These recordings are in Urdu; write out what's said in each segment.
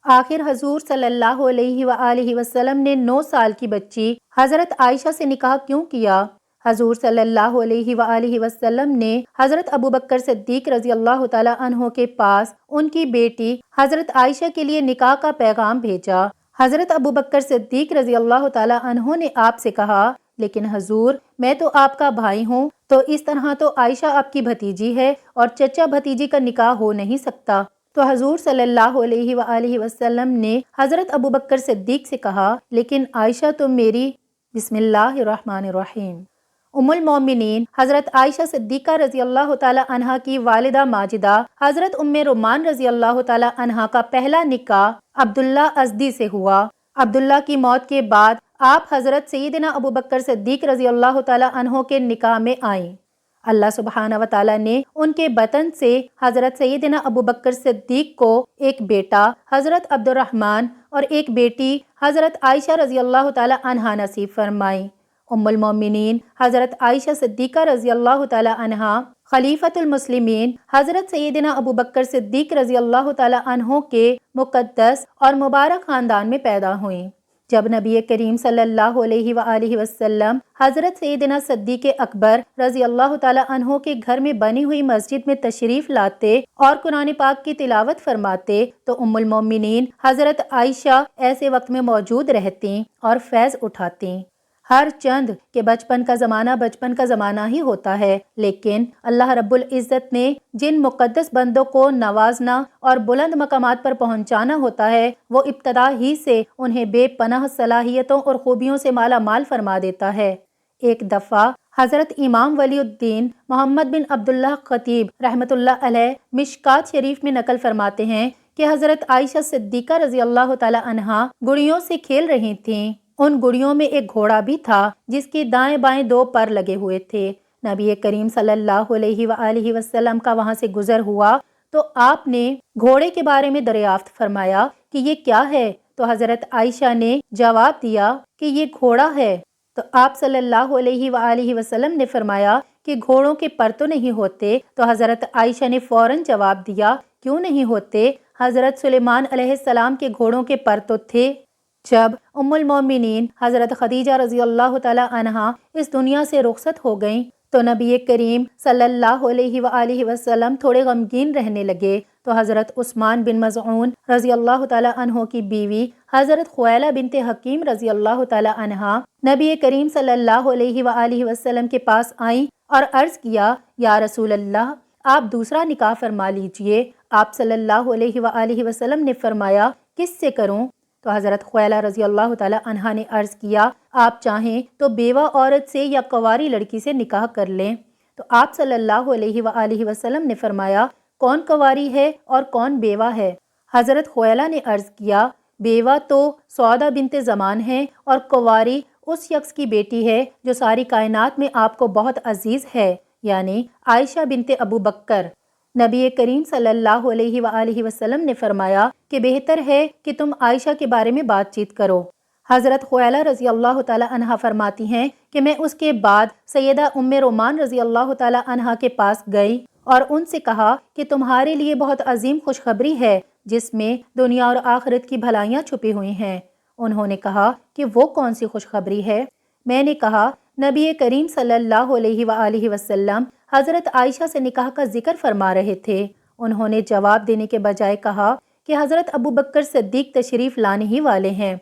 آخر حضور صلی اللہ علیہ وآلہ وسلم نے 9 سال کی بچی حضرت عائشہ سے نکاح کیوں کیا؟ حضور صلی اللہ علیہ وآلہ وسلم نے حضرت ابوبکر صدیق رضی اللہ تعالی عنہ کے پاس ان کی بیٹی حضرت عائشہ کے لیے نکاح کا پیغام بھیجا۔ حضرت ابوبکر صدیق رضی اللہ تعالی عنہ نے آپ سے کہا، لیکن حضور میں تو آپ کا بھائی ہوں، تو اس طرح تو عائشہ آپ کی بھتیجی ہے اور چچا بھتیجی کا نکاح ہو نہیں سکتا۔ تو حضور صلی اللہ علیہ وآلہ وسلم نے حضرت ابوبکر صدیق سے کہا، لیکن عائشہ تو میری بسم اللہ الرحمن الرحیم۔ ام المومنین حضرت عائشہ صدیقہ رضی اللہ تعالی عنہا کی والدہ ماجدہ حضرت ام رومان رضی اللہ تعالی عنہا کا پہلا نکاح عبداللہ ازدی سے ہوا۔ عبداللہ کی موت کے بعد آپ حضرت سیدنا ابوبکر صدیق رضی اللہ تعالی عنہ کے نکاح میں آئیں۔ اللہ سبحانہ و تعالی نے ان کے بطن سے حضرت سیدنا ابوبکر صدیق کو ایک بیٹا حضرت عبد الرحمن اور ایک بیٹی حضرت عائشہ رضی اللہ تعالی عنہا نصیب فرمائی۔ ام المومنین حضرت عائشہ صدیقہ رضی اللہ تعالی عنہا خلیفۃ المسلمین حضرت سیدنا ابوبکر صدیق رضی اللہ تعالی عنہ کے مقدس اور مبارک خاندان میں پیدا ہوئیں۔ جب نبی کریم صلی اللہ علیہ وآلہ وسلم حضرت سیدنا صدیق اکبر رضی اللہ تعالی عنہ کے گھر میں بنی ہوئی مسجد میں تشریف لاتے اور قرآن پاک کی تلاوت فرماتے تو ام المومنین حضرت عائشہ ایسے وقت میں موجود رہتیں اور فیض اٹھاتیں۔ ہر چند کہ بچپن کا زمانہ ہی ہوتا ہے، لیکن اللہ رب العزت نے جن مقدس بندوں کو نوازنا اور بلند مقامات پر پہنچانا ہوتا ہے، وہ ابتدا ہی سے انہیں بے پناہ صلاحیتوں اور خوبیوں سے مالا مال فرما دیتا ہے۔ ایک دفعہ حضرت امام ولی الدین محمد بن عبداللہ خطیب رحمۃ اللہ علیہ مشکات شریف میں نقل فرماتے ہیں کہ حضرت عائشہ صدیقہ رضی اللہ تعالی عنہا گڑیوں سے کھیل رہی تھیں۔ ان گڑیوں میں ایک گھوڑا بھی تھا جس کے دائیں بائیں 2 پر لگے ہوئے تھے۔ نبی کریم صلی اللہ علیہ وآلہ وسلم کا وہاں سے گزر ہوا تو آپ نے گھوڑے کے بارے میں دریافت فرمایا کہ یہ کیا ہے؟ تو حضرت عائشہ نے جواب دیا کہ یہ گھوڑا ہے۔ تو آپ صلی اللہ علیہ وآلہ وسلم نے فرمایا کہ گھوڑوں کے پر تو نہیں ہوتے؟ تو حضرت عائشہ نے فوراً جواب دیا، کیوں نہیں ہوتے؟ حضرت سلیمان علیہ السلام کے گھوڑوں کے پر تو تھے۔ جب ام المومنین حضرت خدیجہ رضی اللہ تعالی عنہا اس دنیا سے رخصت ہو گئیں تو نبی کریم صلی اللہ علیہ وآلہ وسلم تھوڑے غمگین رہنے لگے۔ تو حضرت عثمان بن مظعون رضی اللہ تعالی عنہ کی بیوی حضرت خویلہ بنت حکیم رضی اللہ تعالی عنہا نبی کریم صلی اللہ علیہ وآلہ وسلم کے پاس آئیں اور عرض کیا، یا رسول اللہ آپ دوسرا نکاح فرما لیجئے۔ آپ صلی اللہ علیہ وآلہ وسلم نے فرمایا، کس سے کروں؟ تو حضرت خویلہ رضی اللہ تعالی عنہا نے عرض کیا، آپ چاہیں تو بیوہ عورت سے یا کنواری لڑکی سے نکاح کر لیں۔ تو آپ صلی اللہ علیہ وآلہ وسلم نے فرمایا، کون کنواری ہے اور کون بیوہ ہے؟ حضرت خویلہ نے عرض کیا، بیوہ تو سودا بنت زمان ہے اور کنواری اس شخص کی بیٹی ہے جو ساری کائنات میں آپ کو بہت عزیز ہے، یعنی عائشہ بنت ابو بکر۔ نبی کریم صلی اللہ علیہ وآلہ وسلم نے فرمایا کہ بہتر ہے کہ تم عائشہ کے بارے میں بات چیت کرو۔ حضرت خویلہ رضی اللہ تعالی عنہا فرماتی ہیں کہ میں اس کے بعد سیدہ ام رومان رضی اللہ تعالی عنہا کے پاس گئی اور ان سے کہا کہ تمہارے لیے بہت عظیم خوشخبری ہے جس میں دنیا اور آخرت کی بھلائیاں چھپی ہوئی ہیں۔ انہوں نے کہا کہ وہ کون سی خوشخبری ہے؟ میں نے کہا، نبی کریم صلی اللہ علیہ وآلہ وسلم حضرت عائشہ سے نکاح کا ذکر فرما رہے تھے۔ انہوں نے جواب دینے کے بجائے کہا کہ حضرت ابوبکر صدیق تشریف لانے ہی والے ہیں۔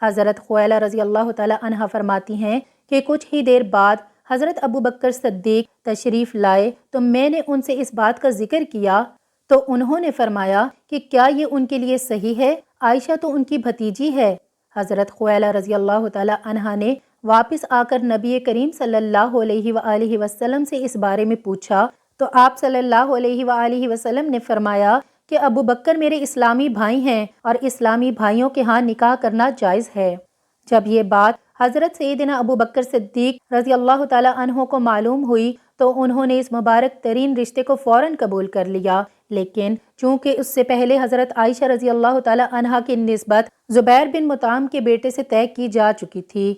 حضرت خویلہ رضی اللہ تعالی عنہا فرماتی ہیں کہ کچھ ہی دیر بعد حضرت ابوبکر صدیق تشریف لائے تو میں نے ان سے اس بات کا ذکر کیا تو انہوں نے فرمایا کہ کیا یہ ان کے لیے صحیح ہے؟ عائشہ تو ان کی بھتیجی ہے۔ حضرت خویلہ رضی اللہ تعالی عنہا نے واپس آ کر نبی کریم صلی اللہ علیہ وآلہ وسلم سے اس بارے میں پوچھا تو آپ صلی اللہ علیہ وآلہ وسلم نے فرمایا کہ ابو بکر میرے اسلامی بھائی ہیں اور اسلامی بھائیوں کے ہاں نکاح کرنا جائز ہے۔ جب یہ بات حضرت سیدنا ابو بکر صدیق رضی اللہ تعالی عنہ کو معلوم ہوئی تو انہوں نے اس مبارک ترین رشتے کو فوراً قبول کر لیا، لیکن چونکہ اس سے پہلے حضرت عائشہ رضی اللہ تعالی عنہ کی نسبت زبیر بن مطعم کے بیٹے سے طے کی جا چکی تھی،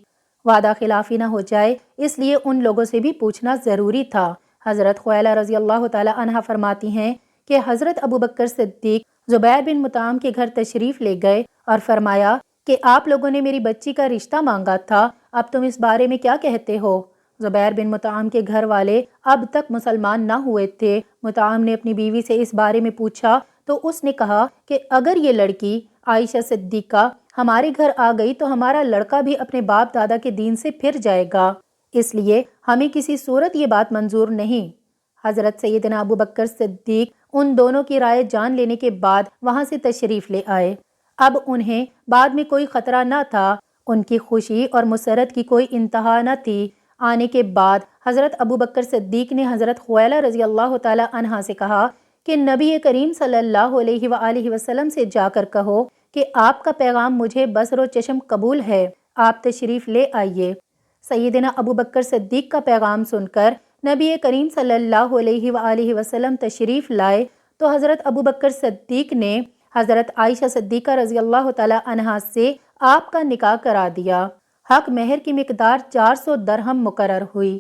وعدہ خلافی نہ ہو جائے اس لیے ان لوگوں سے بھی پوچھنا ضروری تھا۔ حضرت خویلہ رضی اللہ تعالی عنہ فرماتی ہیں کہ حضرت ابوبکر صدیق زبیر بن مطعم کے گھر تشریف لے گئے اور فرمایا کہ آپ لوگوں نے میری بچی کا رشتہ مانگا تھا، اب تم اس بارے میں کیا کہتے ہو؟ زبیر بن مطعم کے گھر والے اب تک مسلمان نہ ہوئے تھے۔ مطعم نے اپنی بیوی سے اس بارے میں پوچھا تو اس نے کہا کہ اگر یہ لڑکی عائشہ صدیقہ ہمارے گھر آ گئی تو ہمارا لڑکا بھی اپنے باپ دادا کے دین سے پھر جائے گا، اس لیے ہمیں کسی صورت یہ بات منظور نہیں۔ حضرت سیدنا ابو بکر صدیق ان دونوں کی رائے جان لینے کے بعد وہاں سے تشریف لے آئے۔ اب انہیں بعد میں کوئی خطرہ نہ تھا، ان کی خوشی اور مسرت کی کوئی انتہا نہ تھی۔ آنے کے بعد حضرت ابو بکر صدیق نے حضرت خویلہ رضی اللہ تعالی عنہا سے کہا کہ نبی کریم صلی اللہ علیہ وآلہ وسلم سے جا کر کہو کہ آپ کا پیغام مجھے بصر و چشم قبول ہے، آپ تشریف لے آئیے۔ سیدنا ابو بکر صدیق کا پیغام سن کر نبی کریم صلی اللہ علیہ وآلہ وسلم تشریف لائے تو حضرت ابو بکر صدیق نے حضرت عائشہ صدیقہ رضی اللہ تعالی عنہا سے آپ کا نکاح کرا دیا۔ حق مہر کی مقدار 400 درہم مقرر ہوئی۔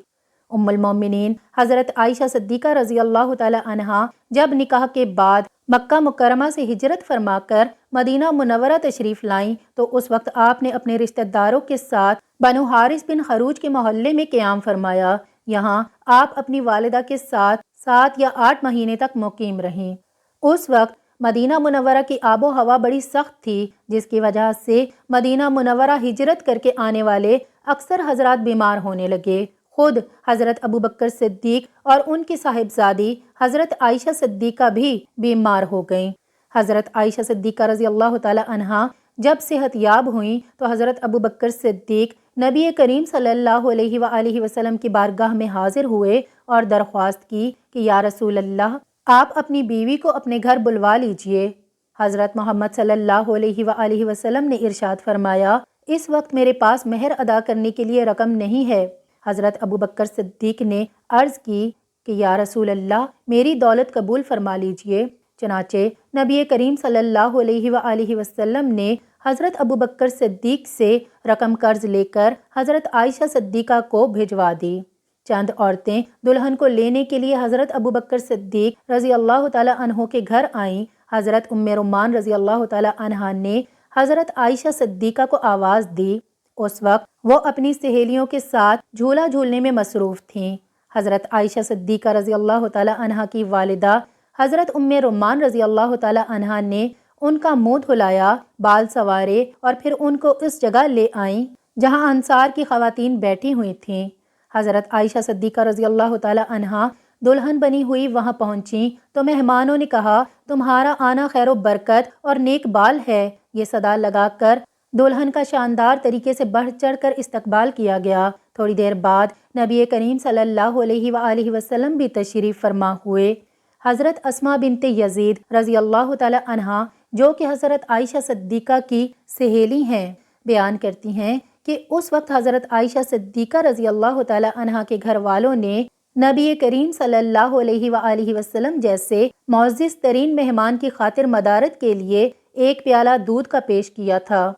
ام المومنین حضرت عائشہ صدیقہ رضی اللہ تعالی عنہا جب نکاح کے بعد مکہ مکرمہ سے ہجرت فرما کر مدینہ منورہ تشریف لائیں تو اس وقت آپ نے اپنے رشتہ داروں کے ساتھ بنو حارث بن خروج کے محلے میں قیام فرمایا۔ یہاں آپ اپنی والدہ کے ساتھ 7 یا 8 مہینے تک مقیم رہیں۔ اس وقت مدینہ منورہ کی آب و ہوا بڑی سخت تھی، جس کی وجہ سے مدینہ منورہ ہجرت کر کے آنے والے اکثر حضرات بیمار ہونے لگے۔ خود حضرت ابو بکر صدیق اور ان کی صاحبزادی حضرت عائشہ صدیقہ بھی بیمار ہو گئیں۔ حضرت عائشہ صدیقہ رضی اللہ تعالی عنہا جب صحت یاب ہوئیں تو حضرت ابو بکر صدیق نبی کریم صلی اللہ علیہ وآلہ وسلم کی بارگاہ میں حاضر ہوئے اور درخواست کی کہ یا رسول اللہ، آپ اپنی بیوی کو اپنے گھر بلوا لیجئے۔ حضرت محمد صلی اللہ علیہ وآلہ وسلم نے ارشاد فرمایا، اس وقت میرے پاس مہر ادا کرنے کے لیے رقم نہیں ہے۔ حضرت ابو بکر صدیق نے عرض کی کہ یا رسول اللہ، میری دولت قبول فرما لیجئے۔ چنانچہ نبی کریم صلی اللہ علیہ وآلہ وسلم نے حضرت ابو بکر صدیق سے رقم قرض لے کر حضرت عائشہ صدیقہ کو بھجوا دی۔ چند عورتیں دلہن کو لینے کے لیے حضرت ابو بکر صدیق رضی اللہ تعالی عنہ کے گھر آئیں۔ حضرت ام رومان رضی اللہ تعالی عنہا نے حضرت عائشہ صدیقہ کو آواز دی۔ اس وقت وہ اپنی سہیلیوں کے ساتھ جھولا جھولنے میں مصروف تھیں۔ حضرت عائشہ صدیقہ رضی اللہ تعالی عنہا کی والدہ حضرت ام رومان رضی اللہ تعالی عنہا نے ان کا منہ دھلایا، بال سنوارے اور پھر ان کو اس جگہ لے آئیں جہاں انصار کی خواتین بیٹھی ہوئی تھیں۔ حضرت عائشہ صدیقہ رضی اللہ تعالی عنہا دلہن بنی ہوئی وہاں پہنچیں تو مہمانوں نے کہا، تمہارا آنا خیر و برکت اور نیک بال ہے۔ یہ صدا لگا کر دلہن کا شاندار طریقے سے بڑھ چڑھ کر استقبال کیا گیا۔ تھوڑی دیر بعد نبی کریم صلی اللہ علیہ وآلہ وسلم بھی تشریف فرما ہوئے۔ حضرت اسماء بنت یزید رضی اللہ تعالی عنہا جو کہ حضرت عائشہ صدیقہ کی سہیلی ہیں، بیان کرتی ہیں کہ اس وقت حضرت عائشہ صدیقہ رضی اللہ تعالی عنہا کے گھر والوں نے نبی کریم صلی اللہ علیہ وآلہ وسلم جیسے معزز ترین مہمان کی خاطر مدارت کے لیے ایک پیالہ دودھ کا پیش کیا تھا۔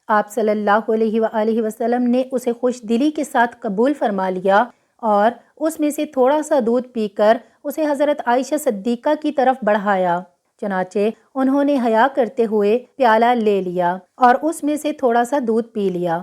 آپ صلی اللہ علیہ وآلہ وسلم نے اسے خوش دلی کے ساتھ قبول فرما لیا اور اس میں سے تھوڑا سا دودھ پی کر اسے حضرت عائشہ صدیقہ کی طرف بڑھایا۔ چنانچہ انہوں نے حیا کرتے ہوئے پیالہ لے لیا اور اس میں سے تھوڑا سا دودھ پی لیا۔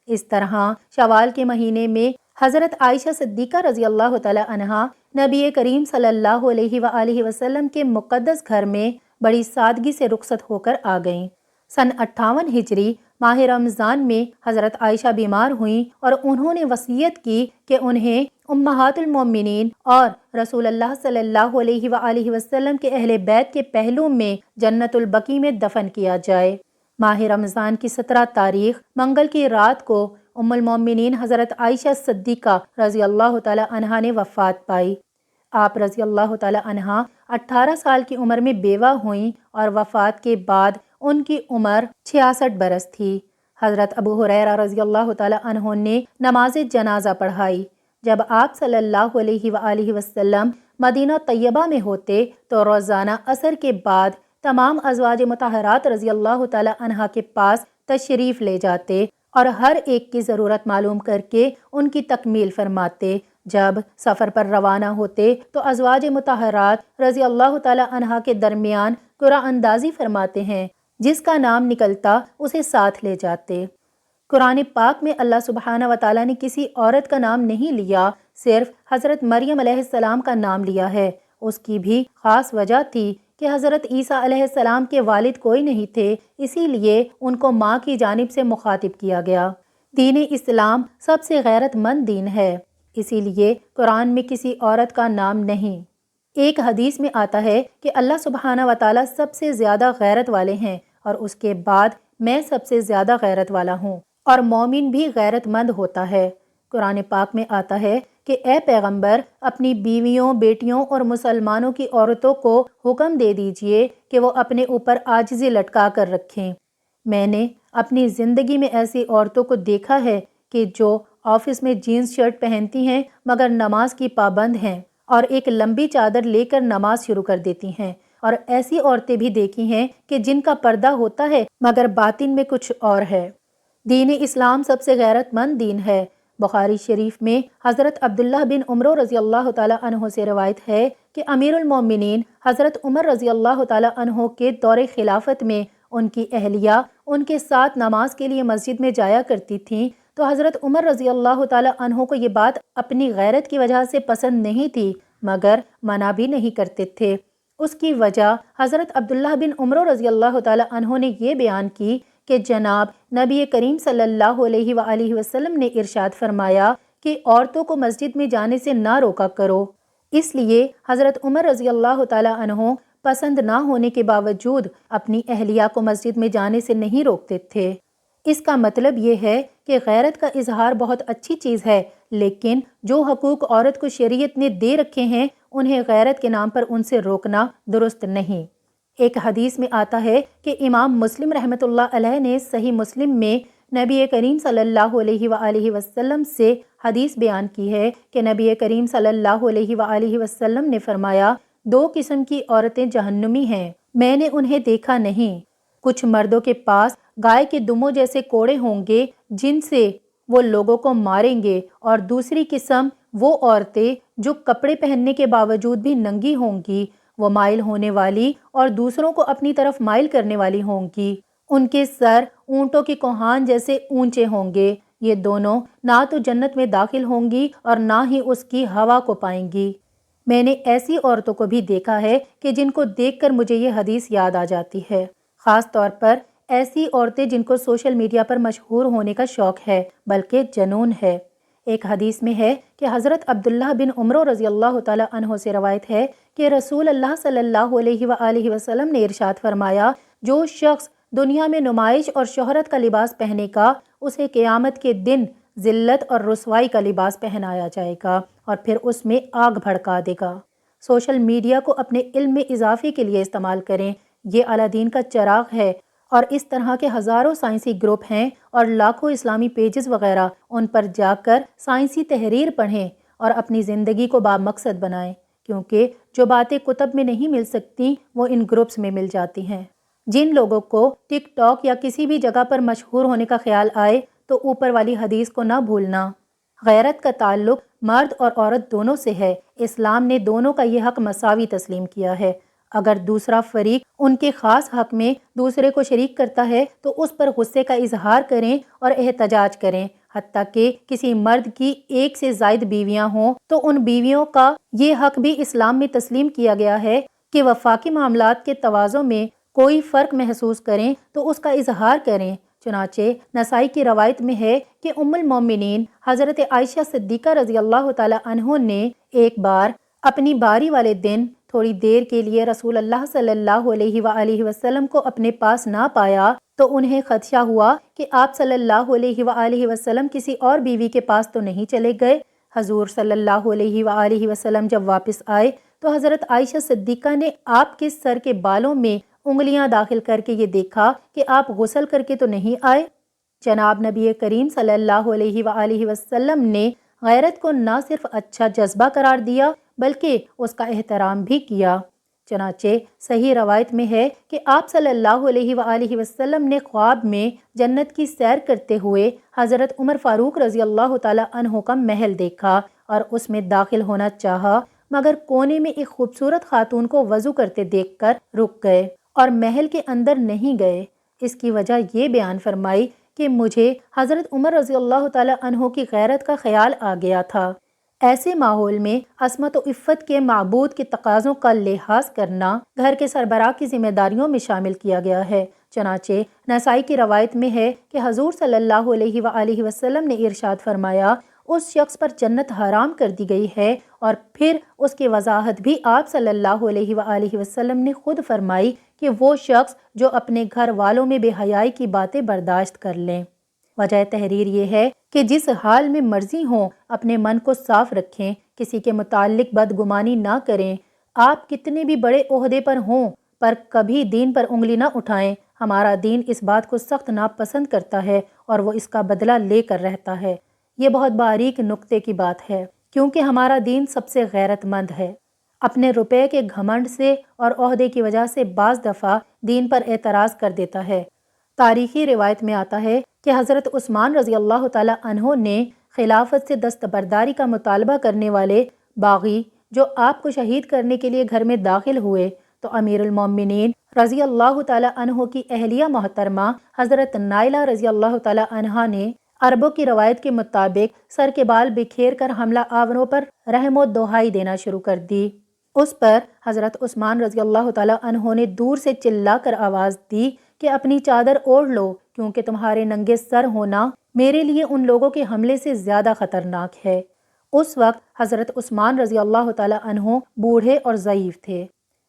اس طرح شوال کے مہینے میں حضرت عائشہ صدیقہ رضی اللہ تعالی عنہا نبی کریم صلی اللہ علیہ وآلہ وسلم کے مقدس گھر میں بڑی سادگی سے رخصت ہو کر آ گئیں۔ سن 58 ہجری ماہ رمضان میں حضرت عائشہ بیمار ہوئیں اور انہوں نے وصیت کی کہ انہیں امہات المومنین اور رسول اللہ صلی اللہ علیہ وآلہ وسلم کے اہل بیت کے پہلو میں جنت البقیع میں دفن کیا جائے۔ ماہ رمضان کی 17 تاریخ منگل کی رات کو ام المومنین حضرت عائشہ صدیقہ رضی اللہ تعالی عنہا نے وفات پائی۔ آپ رضی اللہ تعالی عنہا 18 سال کی عمر میں بیوہ ہوئیں اور وفات کے بعد ان کی عمر 66 برس تھی۔ حضرت ابو ہریرہ رضی اللہ تعالی عنہ نے نماز جنازہ پڑھائی۔ جب آپ صلی اللہ علیہ وآلہ وسلم مدینہ طیبہ میں ہوتے تو روزانہ عصر کے بعد تمام ازواج مطہرات رضی اللہ تعالی عنہا کے پاس تشریف لے جاتے اور ہر ایک کی ضرورت معلوم کر کے ان کی تکمیل فرماتے۔ جب سفر پر روانہ ہوتے تو ازواج مطہرات رضی اللہ تعالی عنہا کے درمیان قرآن اندازی فرماتے ہیں، جس کا نام نکلتا اسے ساتھ لے جاتے۔ قرآن پاک میں اللہ سبحانہ و تعالیٰ نے کسی عورت کا نام نہیں لیا، صرف حضرت مریم علیہ السلام کا نام لیا ہے۔ اس کی بھی خاص وجہ تھی کہ حضرت عیسیٰ علیہ السلام کے والد کوئی نہیں تھے، اسی لیے ان کو ماں کی جانب سے مخاطب کیا گیا۔ دین اسلام سب سے غیرت مند دین ہے، اسی لیے قرآن میں کسی عورت کا نام نہیں۔ ایک حدیث میں آتا ہے کہ اللہ سبحانہ و تعالیٰ سب سے زیادہ غیرت والے ہیں اور اس کے بعد میں سب سے زیادہ غیرت والا ہوں، اور مومن بھی غیرت مند ہوتا ہے۔ قرآن پاک میں آتا ہے کہ اے پیغمبر، اپنی بیویوں، بیٹیوں اور مسلمانوں کی عورتوں کو حکم دے دیجئے کہ وہ اپنے اوپر عاجزی لٹکا کر رکھیں۔ میں نے اپنی زندگی میں ایسی عورتوں کو دیکھا ہے کہ جو آفس میں جینز شرٹ پہنتی ہیں مگر نماز کی پابند ہیں اور ایک لمبی چادر لے کر نماز شروع کر دیتی ہیں، اور ایسی عورتیں بھی دیکھی ہیں کہ جن کا پردہ ہوتا ہے مگر باطن میں کچھ اور ہے۔ دین اسلام سب سے غیرت مند دین ہے۔ بخاری شریف میں حضرت عبداللہ بن عمر رضی اللہ تعالیٰ عنہ سے روایت ہے کہ امیر المومنین حضرت عمر رضی اللہ تعالیٰ عنہ کے دور خلافت میں ان کی اہلیہ ان کے ساتھ نماز کے لیے مسجد میں جایا کرتی تھیں، تو حضرت عمر رضی اللہ تعالیٰ عنہ کو یہ بات اپنی غیرت کی وجہ سے پسند نہیں تھی، مگر منع بھی نہیں کرتے تھے۔ اس کی وجہ حضرت عبداللہ بن عمر رضی اللہ تعالیٰ عنہ نے یہ بیان کی کہ جناب نبی کریم صلی اللہ علیہ وآلہ وسلم نے ارشاد فرمایا کہ عورتوں کو مسجد میں جانے سے نہ روکا کرو۔ اس لیے حضرت عمر رضی اللہ تعالیٰ عنہ پسند نہ ہونے کے باوجود اپنی اہلیہ کو مسجد میں جانے سے نہیں روکتے تھے۔ اس کا مطلب یہ ہے کہ غیرت کا اظہار بہت اچھی چیز ہے، لیکن جو حقوق عورت کو شریعت نے دے رکھے ہیں انہیں غیرت کے نام پر ان سے روکنا درست نہیں۔ ایک حدیث میں آتا ہے کہ امام مسلم رحمۃ اللہ علیہ نے صحیح مسلم میں نبی کریم صلی اللہ علیہ وآلہ وسلم سے حدیث بیان کی ہے کہ نبی کریم صلی اللہ علیہ وآلہ وسلم نے فرمایا، دو قسم کی عورتیں جہنمی ہیں، میں نے انہیں دیکھا نہیں۔ کچھ مردوں کے پاس گائے کے دموں جیسے کوڑے ہوں گے جن سے وہ لوگوں کو ماریں گے، اور دوسری قسم وہ عورتیں جو کپڑے پہننے کے باوجود بھی ننگی ہوں گی، وہ مائل ہونے والی اور دوسروں کو اپنی طرف مائل کرنے والی ہوں گی۔ ان کے سر اونٹوں کی کوہان جیسے اونچے ہوں گے۔ یہ دونوں نہ تو جنت میں داخل ہوں گی اور نہ ہی اس کی ہوا کو پائیں گی۔ میں نے ایسی عورتوں کو بھی دیکھا ہے کہ جن کو دیکھ کر مجھے یہ حدیث یاد آ جاتی ہے، خاص طور پر ایسی عورتیں جن کو سوشل میڈیا پر مشہور ہونے کا شوق ہے، بلکہ جنون ہے۔ ایک حدیث میں ہے کہ حضرت عبداللہ بن عمر رضی اللہ تعالیٰ عنہ سے روایت ہے کہ رسول اللہ صلی اللہ علیہ وآلہ وسلم نے ارشاد فرمایا، جو شخص دنیا میں نمائش اور شہرت کا لباس پہنے گا، اسے قیامت کے دن ذلت اور رسوائی کا لباس پہنایا جائے گا اور پھر اس میں آگ بھڑکا دے گا۔ سوشل میڈیا کو اپنے علم میں اضافے کے لیے استعمال کریں، یہ اعلیٰ دین کا چراغ ہے، اور اس طرح کے ہزاروں سائنسی گروپ ہیں اور لاکھوں اسلامی پیجز وغیرہ، ان پر جا کر سائنسی تحریر پڑھیں اور اپنی زندگی کو بامقصد بنائیں، کیونکہ جو باتیں کتب میں نہیں مل سکتی وہ ان گروپس میں مل جاتی ہیں۔ جن لوگوں کو ٹک ٹاک یا کسی بھی جگہ پر مشہور ہونے کا خیال آئے تو اوپر والی حدیث کو نہ بھولنا۔ غیرت کا تعلق مرد اور عورت دونوں سے ہے۔ اسلام نے دونوں کا یہ حق مساوی تسلیم کیا ہے۔ اگر دوسرا فریق ان کے خاص حق میں دوسرے کو شریک کرتا ہے تو اس پر غصے کا اظہار کریں اور احتجاج کریں، حتیٰ کہ کسی مرد کی ایک سے زائد بیویاں ہوں تو ان بیویوں کا یہ حق بھی اسلام میں تسلیم کیا گیا ہے کہ وفاقی معاملات کے توازن میں کوئی فرق محسوس کریں تو اس کا اظہار کریں۔ چنانچہ نسائی کی روایت میں ہے کہ ام المومنین حضرت عائشہ صدیقہ رضی اللہ تعالی عنہ نے ایک بار اپنی باری والے دن تھوڑی دیر کے لیے رسول اللہ صلی اللہ علیہ وآلہ وسلم کو اپنے پاس نہ پایا تو انہیں خدشہ ہوا کہ آپ صلی اللہ علیہ وآلہ وسلم کسی اور بیوی کے پاس تو نہیں چلے گئے۔ حضور صلی اللہ علیہ وآلہ وسلم جب واپس آئے تو حضرت عائشہ صدیقہ نے آپ کے سر کے بالوں میں انگلیاں داخل کر کے یہ دیکھا کہ آپ غسل کر کے تو نہیں آئے۔ جناب نبی کریم صلی اللہ علیہ وآلہ وسلم نے غیرت کو نہ صرف اچھا جذبہ قرار دیا بلکہ اس کا احترام بھی کیا۔ چنانچہ صحیح روایت میں ہے کہ آپ صلی اللہ علیہ وآلہ وسلم نے خواب میں جنت کی سیر کرتے ہوئے حضرت عمر فاروق رضی اللہ تعالی عنہ کا محل دیکھا اور اس میں داخل ہونا چاہا، مگر کونے میں ایک خوبصورت خاتون کو وضو کرتے دیکھ کر رک گئے اور محل کے اندر نہیں گئے۔ اس کی وجہ یہ بیان فرمائی کہ مجھے حضرت عمر رضی اللہ تعالی عنہ کی غیرت کا خیال آ گیا تھا۔ ایسے ماحول میں عصمت و عفت کے معبود کے تقاضوں کا لحاظ کرنا گھر کے سربراہ کی ذمہ داریوں میں شامل کیا گیا ہے۔ چنانچہ نسائی کی روایت میں ہے کہ حضور صلی اللہ علیہ وآلہ وسلم نے ارشاد فرمایا، اس شخص پر جنت حرام کر دی گئی ہے، اور پھر اس کی وضاحت بھی آپ صلی اللہ علیہ وآلہ وسلم نے خود فرمائی کہ وہ شخص جو اپنے گھر والوں میں بے حیائی کی باتیں برداشت کر لیں۔ وجہ تحریر یہ ہے کہ جس حال میں مرضی ہوں اپنے من کو صاف رکھیں، کسی کے متعلق بدگمانی نہ کریں۔ آپ کتنے بھی بڑے عہدے پر ہوں پر کبھی دین پر انگلی نہ اٹھائیں۔ ہمارا دین اس بات کو سخت ناپسند کرتا ہے اور وہ اس کا بدلہ لے کر رہتا ہے۔ یہ بہت باریک نکتے کی بات ہے، کیونکہ ہمارا دین سب سے غیرت مند ہے۔ اپنے روپے کے گھمنڈ سے اور عہدے کی وجہ سے بعض دفعہ دین پر اعتراض کر دیتا ہے۔ تاریخی روایت میں آتا ہے کہ حضرت عثمان رضی اللہ تعالی عنہ نے خلافت سے دستبرداری کا مطالبہ کرنے والے باغی جو آپ کو شہید کرنے کے لیے گھر میں داخل ہوئے تو امیر المومنین رضی اللہ تعالی عنہ کی اہلیہ محترمہ حضرت نائلہ رضی اللہ تعالی عنہ نے عربوں کی روایت کے مطابق سر کے بال بکھیر کر حملہ آوروں پر رحم و دہائی دینا شروع کر دی۔ اس پر حضرت عثمان رضی اللہ تعالی عنہ نے دور سے چلا کر آواز دی کہ اپنی چادر اوڑھ لو، کیونکہ تمہارے ننگے سر ہونا میرے لیے ان لوگوں کے حملے سے زیادہ خطرناک ہے۔ اس وقت حضرت عثمان رضی اللہ تعالی عنہ بوڑھے اور ضعیف تھے۔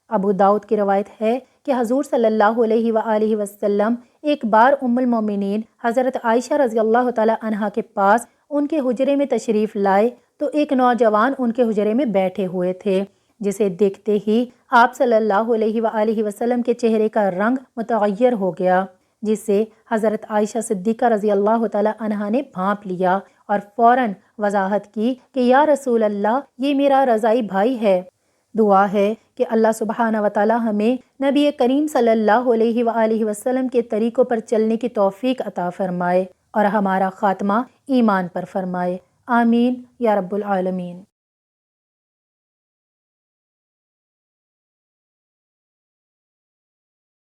ابو داؤد کی روایت ہے کہ حضور صلی اللہ علیہ وآلہ وسلم ایک بار ام المومنین حضرت عائشہ رضی اللہ تعالی عنہ کے پاس ان کے حجرے میں تشریف لائے تو ایک نوجوان ان کے حجرے میں بیٹھے ہوئے تھے، جسے دیکھتے ہی آپ صلی اللہ علیہ وآلہ وسلم کے چہرے کا رنگ متغیر ہو گیا، جس سے حضرت عائشہ صدیقہ رضی اللہ تعالی عنہ نے بھانپ لیا اور فوراً وضاحت کی کہ یا رسول اللہ، یہ میرا رضائی بھائی ہے۔ دعا ہے کہ اللہ سبحانہ وتعالی ہمیں نبی کریم صلی اللہ علیہ وآلہ وسلم کے طریقوں پر چلنے کی توفیق عطا فرمائے اور ہمارا خاتمہ ایمان پر فرمائے۔ آمین یا رب العالمین۔